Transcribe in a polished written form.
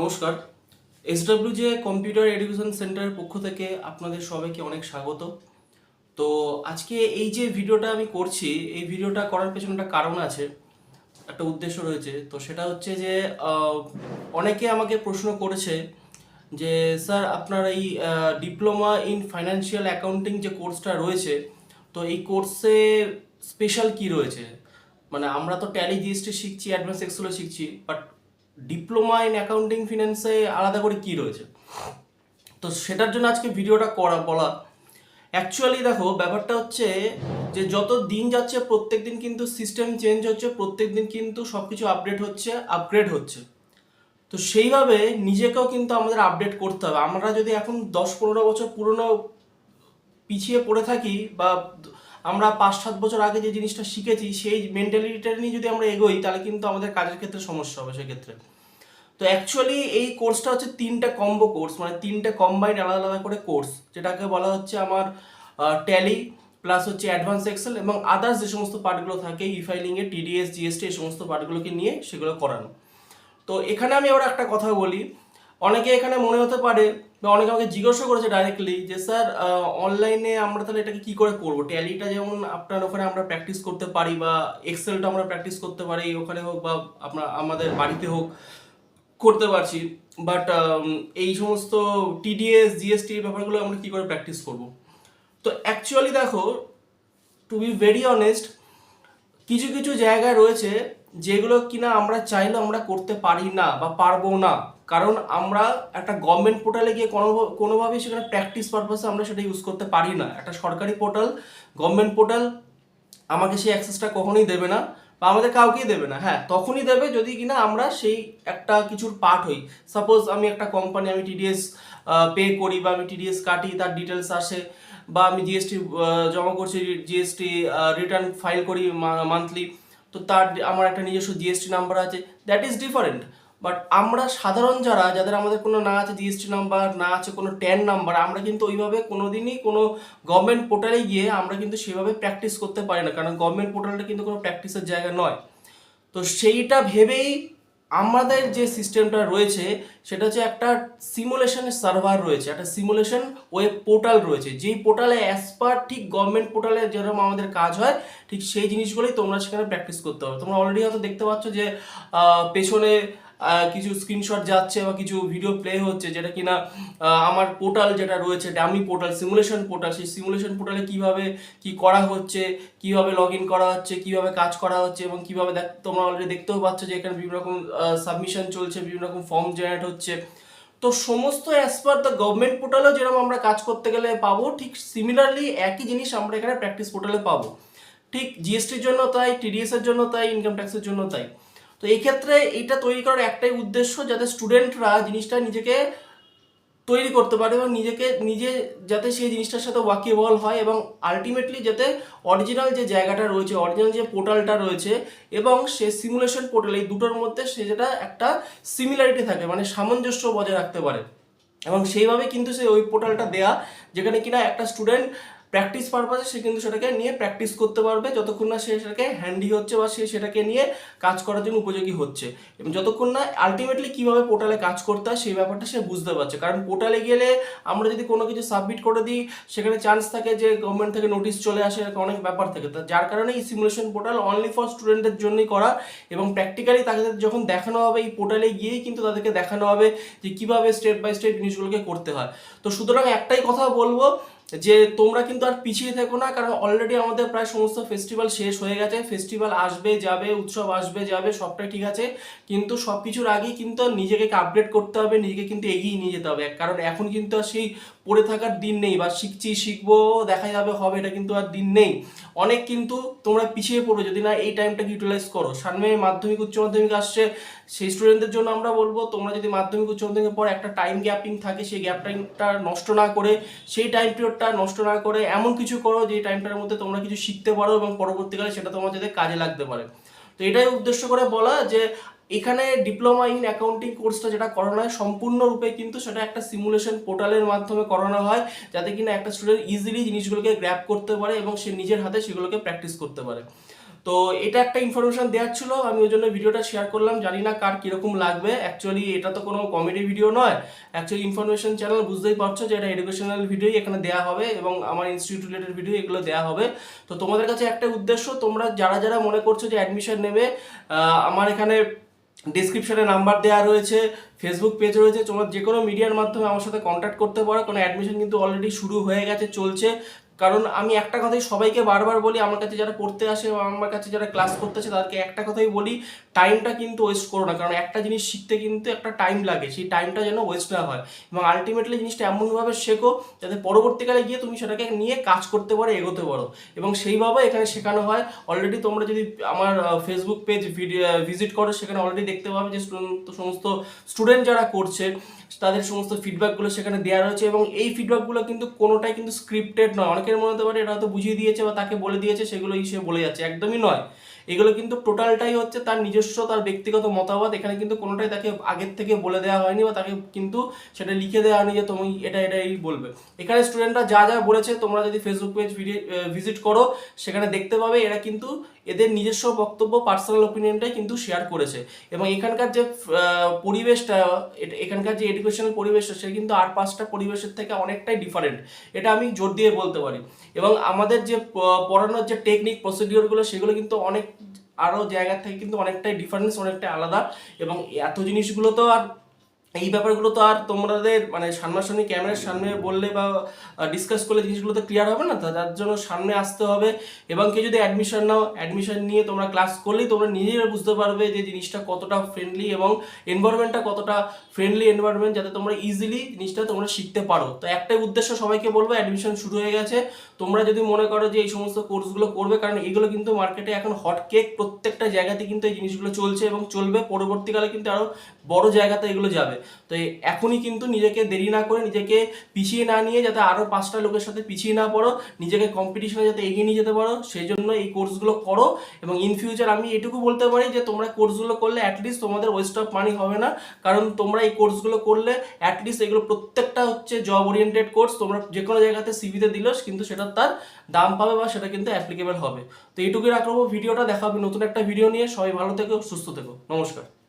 নমস্কার। SW computer education সেন্টারের পক্ষ থেকে আপনাদের সবাইকে অনেক স্বাগত। তো আজকে এই যে ভিডিওটা আমি করছি, এই ভিডিওটা করার পেছনে একটা কারণ আছে, একটা উদ্দেশ্য রয়েছে। তো সেটা হচ্ছে যে অনেকে আমাকে প্রশ্ন করেছে যে স্যার আপনার এই ডিপ্লোমা ইন ফাইন্যান্সিয়াল অ্যাকাউন্টিং যে কোর্সটা রয়েছে, তো এই কোর্সে স্পেশাল কি রয়েছে? মানে আমরা তো ট্যালি জিএসটি শিখছি, অ্যাডভান্স এক্সেলও শিখছি, বাট ডিপ্লোমা ইন অ্যাকাউন্টিং ফিন্যান্সে আলাদা করে কি রয়েছে? তো সেটার জন্য আজকে ভিডিওটা বলা। অ্যাকচুয়ালি দেখো, ব্যাপারটা হচ্ছে যে যত দিন যাচ্ছে প্রত্যেক দিন কিন্তু সিস্টেম চেঞ্জ হচ্ছে, প্রত্যেক দিন কিন্তু সব কিছু আপডেট হচ্ছে, আপগ্রেড হচ্ছে। তো সেইভাবে নিজেকেও কিন্তু আমাদের আপডেট করতে হবে। আমরা যদি এখন 10-15 বছর পুরনো পিছিয়ে পড়ে থাকি, বা আমরা 5-7 বছর আগে যে জিনিসটা শিখেছি সেই মেন্টালিটিটা নিয়ে যদি আমরা এগোই, তাহলে কিন্তু আমাদের কাজের ক্ষেত্রে সমস্যা হবে সেক্ষেত্রে। তো অ্যাকচুয়ালি এই কোর্সটা হচ্ছে 3টা কম্বো কোর্স, মানে 3টে কম্বাইন্ড আলাদা আলাদা করে কোর্স, যেটাকে বলা হচ্ছে আমার ট্যালি প্লাস হচ্ছে অ্যাডভান্স এক্সেল এবং আদার্স যে সমস্ত পার্টগুলো থাকে, ইফাইলিংয়ে টিডিএস জিএসটি এই সমস্ত পার্টগুলোকে নিয়ে সেগুলো করানো। তো এখানে আমি আবার একটা কথা বলি, অনেকে এখানে মনে হতে পারে বা অনেকে আমাকে জিজ্ঞাসা করেছে ডাইরেক্টলি যে স্যার অনলাইনে আমরা তাহলে এটাকে কি করে করবো? ট্যালিটা যেমন আপনার ওখানে আমরা প্র্যাকটিস করতে পারি, বা এক্সেলটা আমরা প্র্যাকটিস করতে পারি ওখানে হোক, বা আমাদের বাড়িতে হোক করতে পারছি, বাট এই সমস্ত টিডিএস জিএসটি ব্যাপারগুলো আমরা কি করে প্র্যাকটিস করব? তো অ্যাকচুয়ালি দেখো, টু বি ভেরি অনেস্ট, কিছু কিছু জায়গা রয়েছে যেগুলো কিনা আমরা চাইলেও আমরা করতে পারি না বা পারবো না, কারণ আমরা একটা গভর্নমেন্ট পোর্টালে গিয়ে কোনোভাবেই সেখানে প্র্যাকটিস পারপাসে আমরা সেটা ইউজ করতে পারি না। একটা সরকারি পোর্টাল, গভর্নমেন্ট পোর্টাল, আমাকে সেই অ্যাক্সেসটা কখনোই দেবে না, বা আমাদের কাউকেই দেবে না। হ্যাঁ, তখনই দেবে যদি কিনা আমরা সেই একটা কিছুর পার্ট হই। সাপোজ আমি একটা কোম্পানি, আমি টিডিএস পে করি বা আমি টিডিএস কাটি, তার ডিটেলস আসে, বা আমি জিএসটি জমা করছি, জিএসটি রিটার্ন ফাইল করি মান্থলি, তো তার আমার একটা নিজস্ব জিএসটি নাম্বার আছে, দ্যাট ইজ ডিফারেন্ট। বাট আমরা সাধারণ যাদের আমাদের কোনো না আছে জিএসটি নাম্বার, না আছে কোনো ট্যান নাম্বার, আমরা কিন্তু ওইভাবে কোনোদিনই কোনো গভর্নমেন্ট পোর্টালে গিয়ে আমরা কিন্তু সেভাবে প্র্যাকটিস করতে পারি না, কারণ গভর্নমেন্ট পোর্টালটা কিন্তু কোনো প্র্যাকটিসের জায়গা নয়। তো সেইটা ভেবেই আমাদের যে সিস্টেমটা রয়েছে সেটা হচ্ছে একটা সিমুলেশনের সার্ভার রয়েছে, একটা সিমুলেশন ওয়েব পোর্টাল রয়েছে, যেই পোর্টালে অ্যাজ পার ঠিক গভর্নমেন্ট পোর্টালে যেরকম আমাদের কাজ হয়, ঠিক সেই জিনিসগুলোই তোমরা সেখানে প্র্যাকটিস করতে হবে। তোমরা অলরেডি হয়তো দেখতে পাচ্ছ যে পেছনে কিছু স্ক্রিনশট যাচ্ছে বা কিছু ভিডিও প্লে হচ্ছে, যেটা কিনা আমার পোর্টাল যেটা রয়েছে, ডামি পোর্টাল, সিমুলেশন পোর্টাল, সেই সিমুলেশন পোর্টালে কিভাবে কি করা হচ্ছে, কিভাবে লগ ইন করা হচ্ছে, কিভাবে কাজ করা হচ্ছে, এবং কিভাবে তোমরা অলরেডি দেখতেও পাচ্ছ যে এখানে বিভিন্ন রকম সাবমিশন চলছে, বিভিন্ন রকম ফর্ম জেনারেট হচ্ছে। তো সমস্ত অ্যাজ পার দ্য গভর্নমেন্ট পোর্টালেও যেরকম আমরা কাজ করতে গেলে পাবো, ঠিক সিমিলারলি একই জিনিস আমরা এখানে প্র্যাকটিস পোর্টালে পাবো। ঠিক জিএসটির জন্য তাই, টিডিএস এর জন্য তাই, ইনকাম ট্যাক্সের জন্য তাই। তো এই ক্ষেত্রে এইটা তৈরি করার একটাই উদ্দেশ্য, যাতে স্টুডেন্টরা জিনিসটা নিজেকে তৈরি করতে পারে এবং নিজে যাতে সেই জিনিসটার সাথে ওয়াকিবল হয়, এবং আলটিমেটলি যাতে অরিজিনাল যে জায়গাটা রয়েছে, অরিজিনাল যে পোর্টালটা রয়েছে এবং সে সিমুলেশন পোর্টাল, এই দুটোর মধ্যে সে যেটা একটা সিমিলারিটি থাকে, মানে সামঞ্জস্য বজায় রাখতে পারে। এবং সেইভাবে কিন্তু সে ওই পোর্টালটা দেয়া, যেখানে কিনা একটা স্টুডেন্ট প্র্যাকটিস পারপাসে সে কিন্তু সেটাকে নিয়ে প্র্যাকটিস করতে পারবে, যতক্ষণ না সে সেটাকে হ্যান্ডি হচ্ছে বা সে সেটাকে নিয়ে কাজ করার জন্য উপযোগী হচ্ছে, এবং যতক্ষণ না আলটিমেটলি কীভাবে পোর্টালে কাজ করতে হয় সেই ব্যাপারটা সে বুঝতে পারছে। কারণ পোর্টালে গেলে আমরা যদি কোনো কিছু সাবমিট করে দিই, সেখানে চান্স থাকে যে গভর্নমেন্ট থেকে নোটিশ চলে আসে, এরকম অনেক ব্যাপার থাকে। যার কারণে এই সিমুলেশন পোর্টাল অনলি ফর স্টুডেন্টদের জন্যই করা, এবং প্র্যাকটিক্যালি তাদের যখন দেখানো হবে এই পোর্টালে গিয়েই কিন্তু তাদেরকে দেখানো হবে যে কীভাবে স্টেপ বাই স্টেপ জিনিসগুলোকে করতে হয়। তো সুতরাং একটাই কথা বলবো যে তোমরা কিন্তু আর পিছিয়ে থেকো না, কারণ অলরেডি আমাদের প্রায় সমস্ত ফেস্টিভ্যাল শেষ হয়ে গেছে। ফেস্টিভ্যাল আসবে যাবে, উৎসব আসবে যাবে, সবটাই ঠিক আছে, কিন্তু সব কিছুর আগেই কিন্তু নিজেকে আপডেট করতে হবে, নিজেকে কিন্তু এগিয়ে নিয়ে যেতে হবে। কারণ এখন কিন্তু আর সেই পড়ে থাকার দিন নেই, বা শিখবো দেখা যাবে হবে, এটা কিন্তু আর দিন নেই। অনেক কিন্তু তোমরা পিছিয়ে পড়বে যদি না এই টাইমটাকে ইউটিলাইজ করো। সামনে মাধ্যমিক উচ্চ মাধ্যমিক আসছে, সেই স্টুডেন্টদের জন্য আমরা বলবো তোমরা যদি মাধ্যমিক উচ্চ মাধ্যমিকের পর একটা টাইম গ্যাপিং থাকে, সেই গ্যাপ টাইমটা নষ্ট না করে, সেই টাইম পিরিয়ডটা নষ্ট না করে এমন কিছু করো যে টাইমটার মধ্যে তোমরা কিছু শিখতে পারো এবং পরবর্তীকালে সেটা তোমার যাতে কাজে লাগতে পারে। তো এটাই উদ্দেশ্য করে বলা যে এখানে ডিপ্লোমা ইন অ্যাকাউন্টিং কোর্সটা যেটা করানো হয় সম্পূর্ণরূপে কিন্তু সেটা একটা সিমুলেশন পোর্টালের মাধ্যমে করানো হয়, যাতে কিনা একটা স্টুডেন্ট ইজিলি জিনিসগুলোকে গ্র্যাব করতে পারে এবং সে নিজের হাতে সেগুলোকে প্র্যাকটিস করতে পারে। তো এটা একটা ইনফরমেশন দেওয়ার ছিল, আমি ওই জন্য ভিডিওটা শেয়ার করলাম। জানি না কার কীরকম লাগবে, অ্যাকচুয়ালি এটা তো কোনো কমেডি ভিডিও নয়, অ্যাকচুয়ালি ইনফরমেশন চ্যানেল, বুঝতেই পারছো যে এটা এডুকেশনাল ভিডিওই এখানে দেওয়া হবে এবং আমার ইনস্টিটিউট রিলেটেড ভিডিও এগুলো দেওয়া হবে। তো তোমাদের কাছে একটা উদ্দেশ্য, তোমরা যারা যারা মনে করছো যে অ্যাডমিশন নেবে, আমার এখানে ডিসক্রিপশনে নাম্বার দেওয়া রয়েছে, ফেসবুক পেজ রয়েছে, তোমরা যে কোনো মিডিয়ার মাধ্যমে আমার সাথে কন্ট্যাক্ট করতে পারো। কারণ অ্যাডমিশন কিন্তু অলরেডি শুরু হয়ে গেছে, চলছে। কারণ আমি একটা কথাই সবাইকে বারবার বলি, আমার কাছে যারা পড়তে আসে বা আমার কাছে যারা ক্লাস করতে আসে তাদেরকে একটা কথাই বলি, টাইমটা কিন্তু ওয়েস্ট করো না। কারণ একটা জিনিস শিখতে কিন্তু একটা টাইম লাগে, সেই টাইমটা যেন ওয়েস্ট না হয়। এবং আলটিমেটলি জিনিসটা এমনভাবে শেখো যাতে পরবর্তীকালে গিয়ে তুমি সেটাকে নিয়ে কাজ করতে পারো, এগোতে পারো, এবং সেইভাবে এখানে শেখানো হয়। অলরেডি তোমরা যদি আমার ফেসবুক পেজ ভিজিট করো, সেখানে অলরেডি দেখতে পাবে যে সমস্ত স্টুডেন্ট যারা করছে তাদের সমস্ত ফিডব্যাকগুলো সেখানে দেওয়া রয়েছে। এবং এই ফিডব্যাকগুলো কিন্তু কোনোটাই কিন্তু স্ক্রিপ্টেড নয়। অনেকের মনে হতে পারে এটা হয়তো বুঝিয়ে দিয়েছে বা তাকে বলে দিয়েছে, সেগুলোই সে বলে যাচ্ছে, একদমই নয়। এগুলো কিন্তু টোটালটাই হচ্ছে তার নিজস্ব, তার ব্যক্তিগত মতামত। এখানে কিন্তু কোনোটাই তাকে আগের থেকে বলে দেওয়া হয়নি বা তাকে কিন্তু সেটা লিখে দেওয়া হয়নি যে তুমি এটাই বলবে। এখানে স্টুডেন্টরা যা যা বলেছে, তোমরা যদি ফেসবুক পেজ ভিজিট করো সেখানে দেখতে পাবে এরা কিন্তু এদের নিজস্ব বক্তব্য, পার্সোনাল ওপিনিয়নটাই কিন্তু শেয়ার করেছে। এবং এখানকার যে পরিবেশটা, এখানকার যে এডুকেশনাল পরিবেশটা, সেটা কিন্তু আর 5টা পরিবেশের থেকে অনেকটাই ডিফারেন্ট, এটা আমি জোর দিয়ে বলতে পারি। এবং আমাদের যে পড়ানোর যে টেকনিক, প্রসিডিওরগুলো, সেগুলো কিন্তু অনেক আরও জায়গার থেকে কিন্তু অনেকটাই ডিফারেন্স, অনেকটাই আলাদা। এবং এত জিনিসগুলো তো আর, এই ব্যাপারগুলো তো আর তোমাদের মানে সামনাসামনি ক্যামেরার সামনে বললে বা ডিসকাস করলে জিনিসগুলো তো ক্লিয়ার হবে না। তার জন্য সামনে আসতে হবে। এবং কেউ যদি অ্যাডমিশন নাও, অ্যাডমিশন নিয়ে তোমরা ক্লাস করলেই তোমরা নিজেরা বুঝতে পারবে যে জিনিসটা কতটা ফ্রেন্ডলি এবং এনভায়রনমেন্টটা কতটা ফ্রেন্ডলি এনভায়রনমেন্ট, যাতে তোমরা ইজিলি জিনিসটা তোমরা শিখতে পারো। তো একটাই উদ্দেশ্য, সবাইকে বলবো অ্যাডমিশন শুরু হয়ে গেছে। তোমরা যদি মনে করো যে এই সমস্ত কোর্সগুলো করবে, কারণ এগুলো কিন্তু মার্কেটে এখন হট কেক, প্রত্যেকটা জায়গাতে কিন্তু এই জিনিসগুলো চলছে এবং চলবে, পরবর্তীকালে কিন্তু আরও বড় জায়গাতে এগুলো যাবে। তো এখনই কিন্তু নিজেকে দেরি না করে, নিজেকে পিছিয়ে না নিয়ে, যাতে আরও 5টা লোকের সাথে পিছিয়ে না পড়ো, নিজেকে কম্পিটিশনে যাতে এগিয়ে নিয়ে যেতে পারো, সেই জন্য এই কোর্সগুলো করো। এবং ইন ফিউচার আমি এটুকু বলতে পারি যে তোমরা কোর্সগুলো করলে অ্যাটলিস্ট তোমাদের ওয়েস্ট অফ মানি হবে না। কারণ তোমরা এই কোর্সগুলো করলে অ্যাটলিস্ট এগুলো প্রত্যেকটা হচ্ছে জব ওরিয়েন্টেড কোর্স, তোমরা যে কোনো জায়গাতে সিভিতে দিলেও কিন্তু সেটা তার দাম পাবে বা সেটা কিন্তু অ্যাপ্লিকেবল হবে। তো এইটুকুই রাখবো ভিডিওটা, দেখা হবে নতুন একটা ভিডিও নিয়ে। সবাই ভালো থেকো, সুস্থ থেকো, নমস্কার।